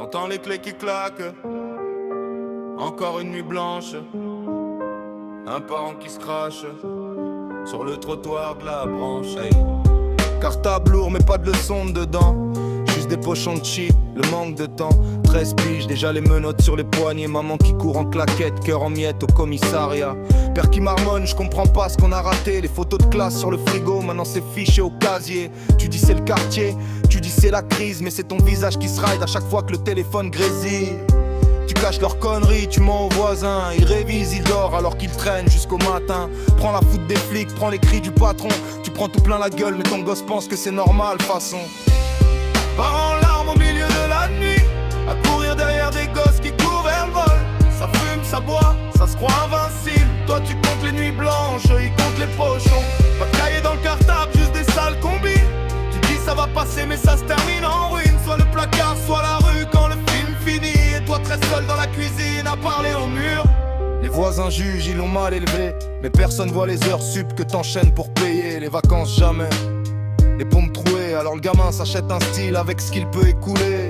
T'entends les clés qui claquent. Encore une nuit blanche. Un parent qui se crache sur le trottoir de la branche. Hey. Cartable lourd mais pas de leçon dedans. Juste des pochons de cheap, le manque de temps. 13 piges, déjà les menottes sur les poignets. Maman qui court en claquette, cœur en miettes au commissariat. Père qui marmonne, je comprends pas ce qu'on a raté. Les photos de classe sur le frigo, maintenant c'est fiché au casier. Tu dis c'est le quartier, tu dis c'est la crise. Mais c'est ton visage qui se ride à chaque fois que le téléphone grésille. Tu caches leurs conneries, tu mens aux voisins. Ils révisent, ils dorment alors qu'ils traînent jusqu'au matin. Prends la foudre des flics, prends les cris du patron. Tu prends tout plein la gueule mais ton gosse pense que c'est normal façon. Part en larmes au milieu de la nuit, à courir derrière des gosses qui courent vers le vol. Ça fume, ça boit, ça se croit invincible. Toi tu comptes les nuits blanches, ils comptent les pochons. Pas de cahier dans le cartable, juste des sales combines. Tu dis ça va passer mais ça se termine en ruine. Soit le placard, soit la rue quand le film finit. Et toi très seul dans la cuisine à parler au mur. Les voisins jugent, ils l'ont mal élevé. Mais personne voit les heures sup que t'enchaînes pour payer. Les vacances jamais, les pompes trouées. Alors le gamin s'achète un style avec ce qu'il peut écouler.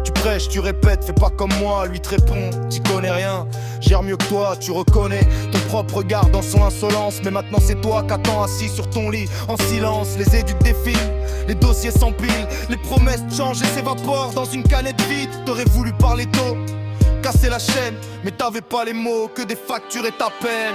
Tu prêches, tu répètes, fais pas comme moi. Lui te répond, t'y connais rien. Gère mieux que toi, tu reconnais ton propre regard dans son insolence. Mais maintenant c'est toi qu'attends assis sur ton lit en silence. Les éduques défilent, les dossiers s'empilent. Les promesses changent et s'évaporent dans une canette vide. T'aurais voulu parler tôt, casser la chaîne, mais t'avais pas les mots, que des factures et ta peine.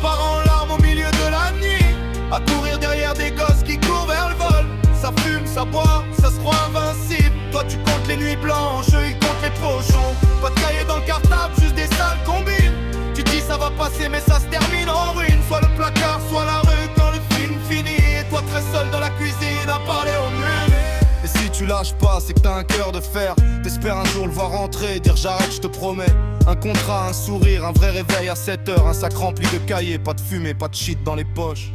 Pars en larmes au milieu de la nuit, à courir derrière des gosses qui courent vers le vol. Ça fume, ça boit, ça se croit invincible. Toi tu comptes les nuits blanches, eux ils comptent les pochons. Pas de cahier dans le cartable, juste des sales combines. Tu dis ça va passer mais ça se termine en ruine. Soit le placard, soit la rue quand le film finit. Et toi très seul dans la cuisine à parler au mur. Et si tu lâches pas, c'est que t'as un cœur de fer. T'espères un jour le voir rentrer, dire j'arrête, je te promets. Un contrat, un sourire, un vrai réveil à 7h. Un sac rempli de cahiers, pas de fumée, pas de shit dans les poches.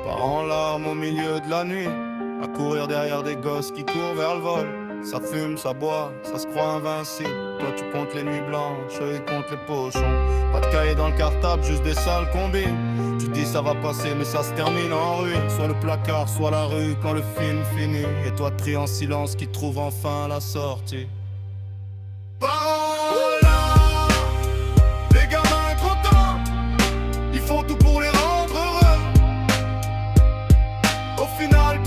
Part en larmes au milieu de la nuit, à courir derrière des gosses qui courent vers le vol. Ça fume, ça boit, ça se croit invincible. Toi tu comptes les nuits blanches, eux ils comptent les pochons. Pas de cahier dans le cartable, juste des sales combines. Tu dis ça va passer mais ça se termine en ruine. Soit le placard, soit la rue quand le film finit. Et toi tu pries en silence qui trouve enfin la sortie. Parola, les gamins contents, ils font tout pour les rendre heureux. Au final